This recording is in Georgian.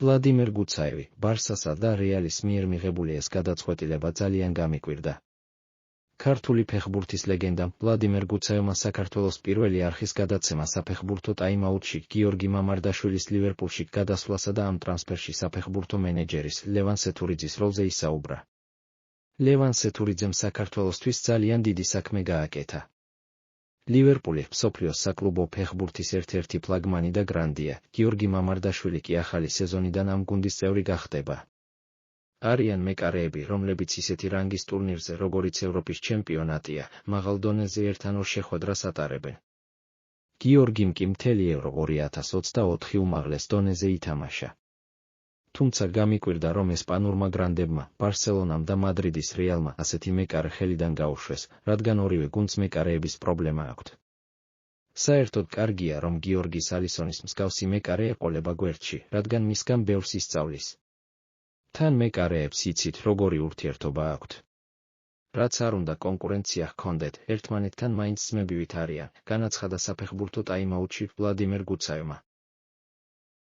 ვლადიმერ გუცაევი, ბარსასა და რეალის მიერ მიღებული ეს გადაწყვეტილება ძალიან გამიკვირდა. ქართული ფეხბურთის ლეგენდამ ვლადიმერ გუცაევმა საქართველოს პირველი არხის გადაცემა საფეხბურთო ტაიმაუტში გიორგი მამარდაშვილის ლივერპულში გადასვლასა და ამ ტრანსფერში საფეხბურთო მენეჯერის ლევან სეთურიძის როლზე ისაუბრა. ლევან სეთურიძემ საქართველოსთვის ძალიან დიდი საქმე გააკეთა. ლივერპული მსოფლიოს საკლუბო ფეხბურთის ერთ-ერთი ფლაგმანი და გრანდია, გიორგი მამარდაშვილი კი ახალი სეზონიდან ამ გუნდის წევრი გახდება. არიან მეკარეები, რომლებიც ისეთი რანგის ტურნირზე, როგორიც ევროპის ჩემპიონატია, მაღალ დონეზე ერთ-ან ორ შეხვედრას ატარებენ. გიორგიმ კი მთელი ევრო 2024 უმაღლეს დონეზე ითამაშა. თუმცა გამიკვირდა, რომ ესპანურმა გრანდებმა, ბარსელონამ და მადრიდის რეალმა ასეთი მეკარე ხელიდან გაუშვეს, რადგან ორივე გუნდს მეკარეების პრობლემა აქვთ. საერთოდ კარგია, რომ გიორგის ალისონის მსგავსი მეკარე ეყოლება გვერდში, რადგან მისგან ბევრს ისწავლის. თან მეკარეებს იცით, როგორი ურთიერთობა აქვთ. რაც არ უნდა კონკურენცია ჰქონდეთ, ერთმანეთთან მაინც ძმებივით არიან, განაცხადა საფეხბურთო ტაიმაუტში ვლადიმერ გუცაევმა.